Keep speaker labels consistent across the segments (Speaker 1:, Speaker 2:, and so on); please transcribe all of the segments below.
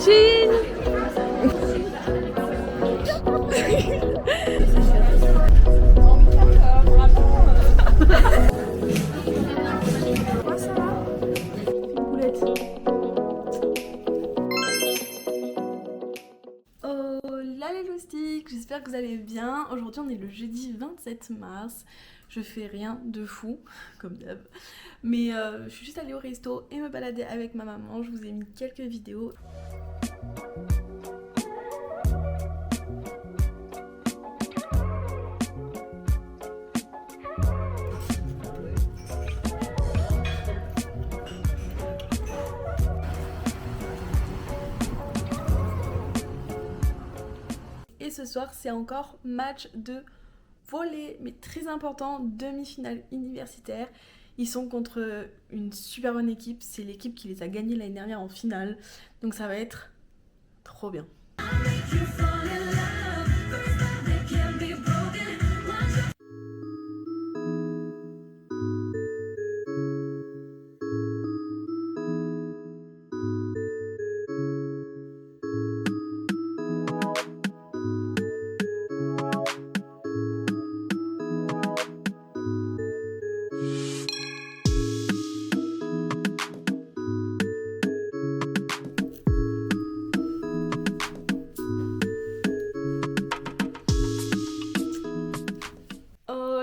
Speaker 1: Chine. Oh là les loustiques, j'espère que vous allez bien. Aujourd'hui on est le jeudi 27 mars. Je fais rien de fou, comme d'hab. Mais je suis juste allée au resto et me balader avec ma maman. Je vous ai mis quelques vidéos. Et ce soir, c'est encore match de volley, mais très important, demi-finale universitaire. Ils sont contre une super bonne équipe, c'est l'équipe qui les a gagnés l'année dernière en finale. Donc ça va être trop bien.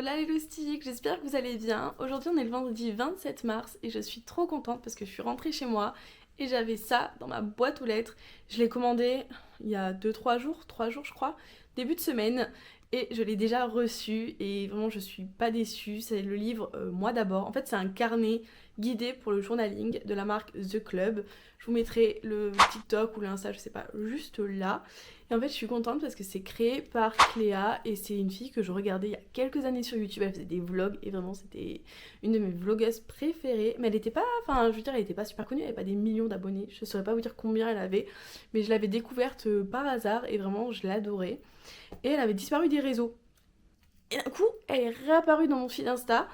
Speaker 1: Là les loustiques, j'espère que vous allez bien. Aujourd'hui on est le vendredi 27 mars et je suis trop contente parce que je suis rentrée chez moi et j'avais ça dans ma boîte aux lettres. Je l'ai commandé il y a 3 jours je crois, début de semaine, et je l'ai déjà reçu et vraiment je suis pas déçue. C'est le livre Moi d'abord. En fait c'est un carnet guidé pour le journaling de la marque The Club. Je vous mettrai le TikTok ou l'Insta, je sais pas, juste là. Et en fait je suis contente parce que c'est créé par Cléa et c'est une fille que je regardais il y a quelques années sur YouTube. Elle faisait des vlogs et vraiment c'était une de mes vlogueuses préférées. Mais elle était pas, enfin je veux dire, elle était pas super connue, elle avait pas des millions d'abonnés. Je saurais pas vous dire combien elle avait, mais je l'avais découverte par hasard et vraiment je l'adorais. Et elle avait disparu des réseaux. Et d'un coup, elle est réapparue dans mon feed Insta,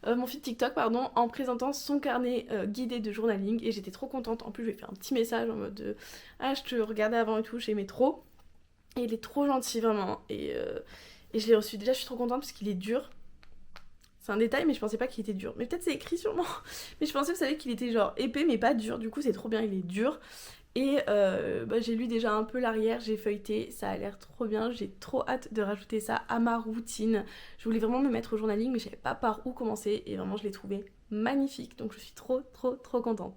Speaker 1: mon feed TikTok pardon, en présentant son carnet guidé de journaling et j'étais trop contente. En plus, je lui ai fait un petit message en mode de ah, je te regardais avant et tout, j'aimais trop. Et il est trop gentil vraiment. Et je l'ai reçu. Déjà, je suis trop contente parce qu'il est dur. C'est un détail, mais je pensais pas qu'il était dur. Mais peut-être c'est écrit sûrement. Mais je pensais, vous savez, qu'il était genre épais, mais pas dur. Du coup, c'est trop bien, il est dur. Et j'ai lu déjà un peu l'arrière, j'ai feuilleté, ça a l'air trop bien, j'ai trop hâte de rajouter ça à ma routine. Je voulais vraiment me mettre au journaling mais je savais pas par où commencer et vraiment je l'ai trouvé magnifique, donc je suis trop contente.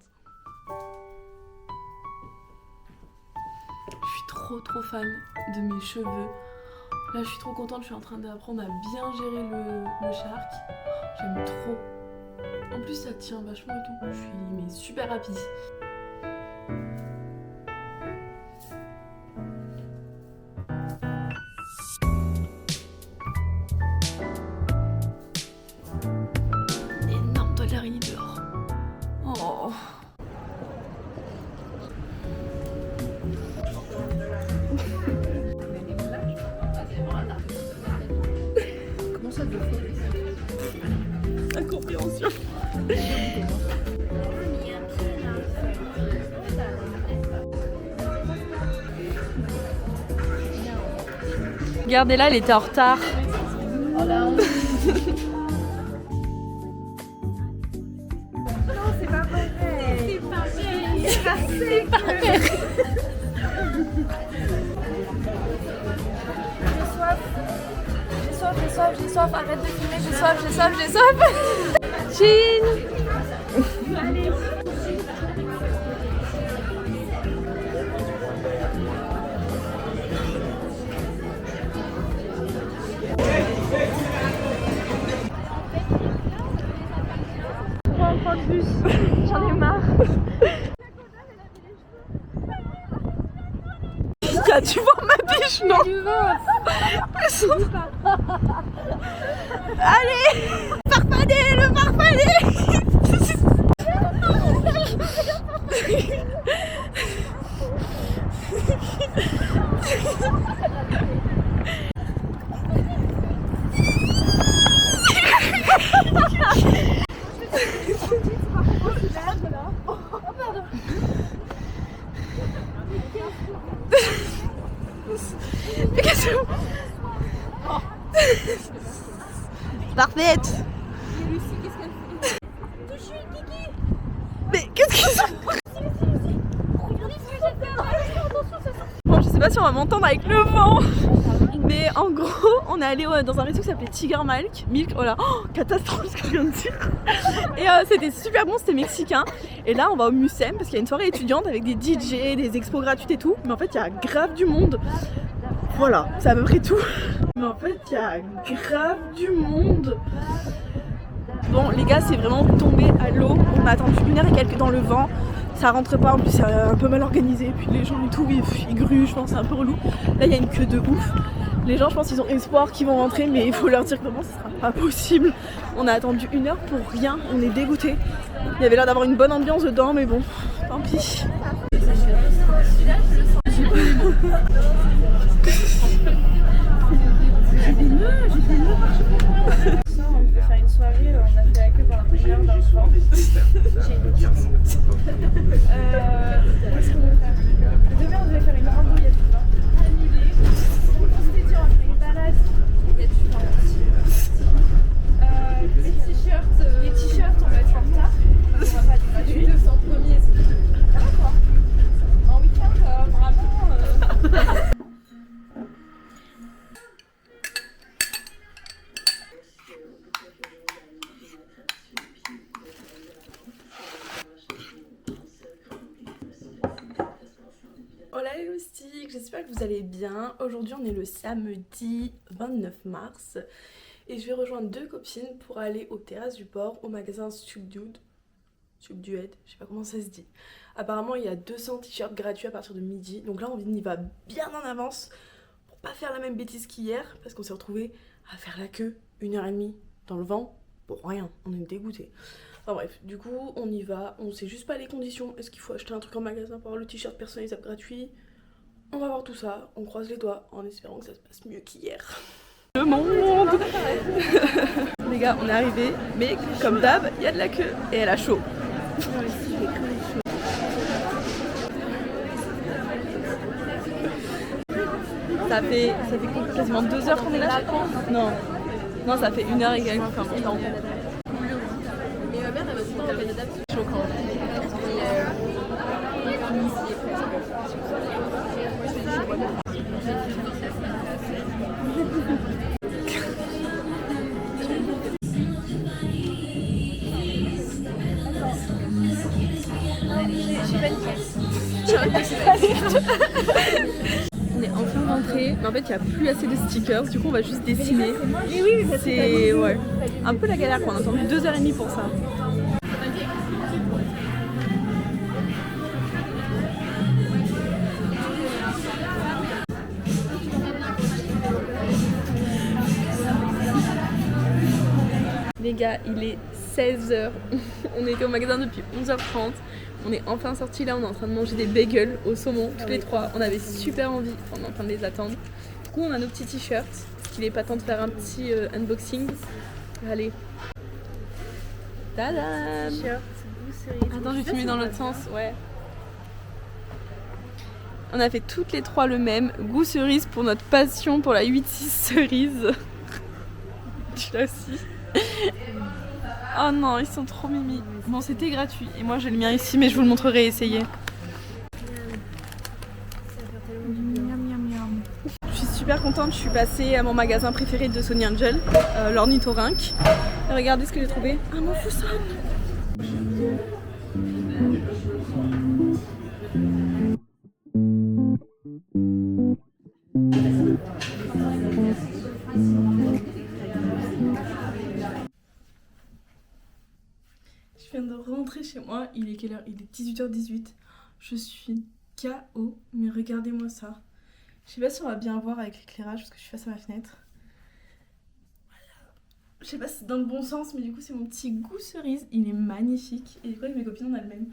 Speaker 1: Je suis trop fan de mes cheveux. Là je suis trop contente, je suis en train d'apprendre à bien gérer le shark. J'aime trop. En plus ça tient vachement et tout, je suis mais super happy. Dehors. Oh. Comment ça te fait incompréhension. Regardez-la, elle était en retard. Oh là. C'est pas vrai. J'ai soif, arrête de filmer, j'ai soif. Chine. Allez. On prend le bus, j'en ai marre. Tu vois ma biche, non? Allez, farfadet, le farfadet. Qu'est-ce que... Oh. Parfaite. Mais qu'est-ce que c'est? Bon, je sais pas si on va m'entendre avec le vent. Mais en gros, on est allé dans un resto qui s'appelait Tiger Milk. Voilà, oh, catastrophe ce que je viens de dire. Et c'était super bon, c'était mexicain. Et là, on va au Mucem parce qu'il y a une soirée étudiante avec des DJ, des expos gratuites et tout. Mais en fait, il y a grave du monde. Voilà, c'est à peu près tout. Mais en fait, il y a grave du monde. Bon, les gars, c'est vraiment tombé à l'eau. On a attendu 1 heure et quelques dans le vent. Ça rentre pas, en plus c'est un peu mal organisé. Puis les gens et tout, ils gruent, je pense, c'est un peu relou. Là, il y a une queue de ouf. Les gens, je pense qu'ils ont espoir qu'ils vont rentrer, mais il faut leur dire que vraiment, ce sera pas possible. On a attendu 1 heure pour rien, on est dégoûtés. Il y avait l'air d'avoir une bonne ambiance dedans, mais bon, tant pis.
Speaker 2: On devait faire une soirée, on a fait la queue pendant 1 heure dans le vent. J'ai une question. Qu'est-ce qu'on veut faire? Demain on devait faire une rando, il y a du vent. Annulé. On s'était dit on va faire une balade, il y a du vent aussi. Les t-shirts, on va être en retard. On va pas être gratuit. 200 premiers, c'est d'accord. En week-end, vraiment.
Speaker 1: Hola les loustiques, j'espère que vous allez bien. Aujourd'hui on est le samedi 29 mars et je vais rejoindre 2 copines pour aller aux terrasses du port au magasin Subdued, je sais pas comment ça se dit. Apparemment il y a 200 t-shirts gratuits à partir de midi, donc là on y va bien en avance pour pas faire la même bêtise qu'hier parce qu'on s'est retrouvés à faire la queue 1h30 dans le vent pour rien, on est dégoûtés. Enfin bref, du coup on y va, on sait juste pas les conditions, est-ce qu'il faut acheter un truc en magasin pour avoir le t-shirt personnalisable gratuit? On va voir tout ça, on croise les doigts en espérant que ça se passe mieux qu'hier. Le monde. Les gars, on est arrivés, mais comme d'hab, il y a de la queue et elle a chaud. Ça fait quasiment 2 heures qu'on est là. Non, ça fait 1 heure et quelques.
Speaker 2: Mais ma mère, elle m'a dit non, elle est choquant.
Speaker 1: On est enfin rentré, mais en fait il n'y a plus assez de stickers, du coup on va juste dessiner. C'est ouais, un peu la galère quoi, on a attendu 2h30 pour ça. Les gars, il est 16h, on était au magasin depuis 11h30, on est enfin sortis là, on est en train de manger des bagels au saumon, tous les 3, on avait super envie, on est en train de les attendre. Du coup on a nos petits t-shirts, est-ce qu'il est pas temps de faire un petit unboxing? Allez. Tadam! Attends, je vais filmer dans l'autre sens, ouais. On a fait toutes les 3 le même, goût cerise pour notre passion pour la 8-6 cerise. Tu l'as aussi? Oh non, ils sont trop mimi. Bon, c'était gratuit. Et moi, j'ai le mien ici, mais je vous le montrerai, essayez. Je suis super contente. Je suis passée à mon magasin préféré de Sony Angel, l'ornithorynque. Et regardez ce que j'ai trouvé. Un Mofuson. Je viens de rentrer chez moi, il est quelle heure? Il est 18h18. Je suis KO, mais regardez-moi ça. Je sais pas si on va bien voir avec l'éclairage parce que je suis face à ma fenêtre. Voilà. Je sais pas si c'est dans le bon sens, mais du coup c'est mon petit goût cerise. Il est magnifique. Et du coup avec mes copines on a le même.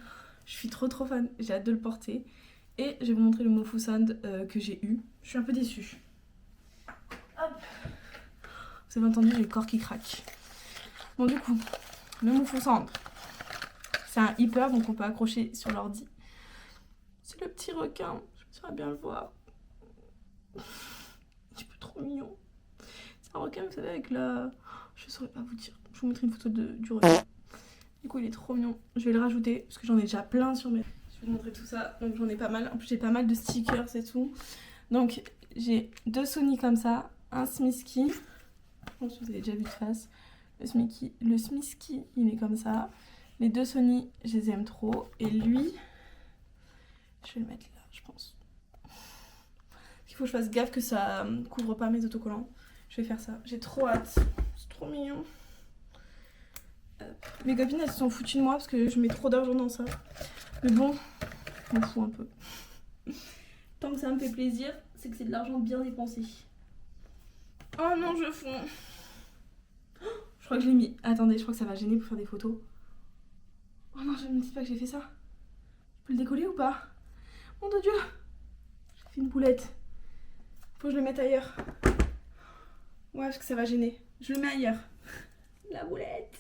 Speaker 1: Je suis trop fan, j'ai hâte de le porter. Et je vais vous montrer le Mofuson que j'ai eu. Je suis un peu déçue. Hop. Vous avez entendu, j'ai le corps qui craque. Bon du coup, le Mofuson. C'est un hyper, donc on peut accrocher sur l'ordi. C'est le petit requin, j'aimerais bien le voir. Il est trop mignon. C'est un requin, vous savez, avec la... Je saurais pas vous dire. Je vous mettrai une photo du requin. Du coup, il est trop mignon. Je vais le rajouter parce que j'en ai déjà plein sur mes... Je vais vous montrer tout ça. Donc j'en ai pas mal. En plus, j'ai pas mal de stickers et tout. Donc j'ai 2 Sony comme ça. Un Smisky. Je pense que vous avez déjà vu de face. Le Smisky, il est comme ça. Les 2 Sony, je les aime trop. Et lui, je vais le mettre là, je pense. Il faut que je fasse gaffe que ça couvre pas mes autocollants. Je vais faire ça. J'ai trop hâte. C'est trop mignon. Mes copines, elles se sont foutues de moi parce que je mets trop d'argent dans ça. Mais bon, je m'en fous un peu. Tant que ça me fait plaisir, c'est que c'est de l'argent bien dépensé. Oh non, je fonds. Je crois que je l'ai mis. Attendez, je crois que ça va gêner pour faire des photos. Oh non, je me dis pas que j'ai fait ça. Je peux le décoller ou pas? Mon Dieu, j'ai fait une boulette. Faut que je le mette ailleurs. Ouais, parce que ça va gêner. Je le mets ailleurs. La boulette.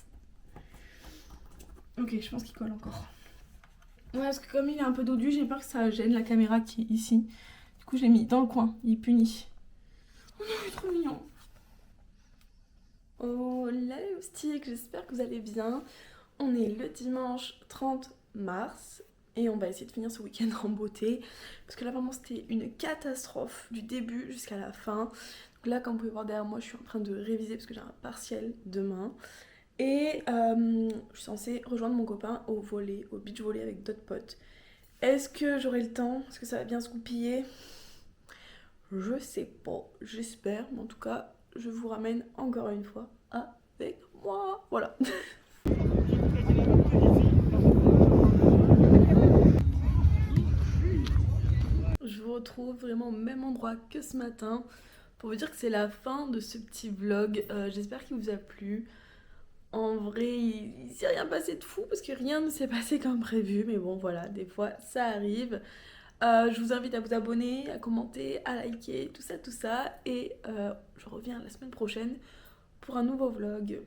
Speaker 1: Ok, je pense qu'il colle encore. Ouais, parce que comme il est un peu dodu, j'ai peur que ça gêne la caméra qui est ici. Du coup, je l'ai mis dans le coin. Il est puni. Oh non, il est trop mignon. Oh là les moustiques, j'espère que vous allez bien. On est le dimanche 30 mars et on va essayer de finir ce week-end en beauté. Parce que là, vraiment, c'était une catastrophe du début jusqu'à la fin. Donc là, comme vous pouvez voir derrière moi, je suis en train de réviser parce que j'ai un partiel demain. Et je suis censée rejoindre mon copain au volley, au beach volley avec d'autres potes. Est-ce que j'aurai le temps? Est-ce que ça va bien se goupiller? Je sais pas, j'espère. Mais en tout cas, je vous ramène encore une fois avec moi. Voilà. Je vous retrouve vraiment au même endroit que ce matin pour vous dire que c'est la fin de ce petit vlog. J'espère qu'il vous a plu. En vrai, il s'est rien passé de fou parce que rien ne s'est passé comme prévu. Mais bon, voilà, des fois, ça arrive. Je vous invite à vous abonner, à commenter, à liker, tout ça, tout ça. Et je reviens la semaine prochaine pour un nouveau vlog.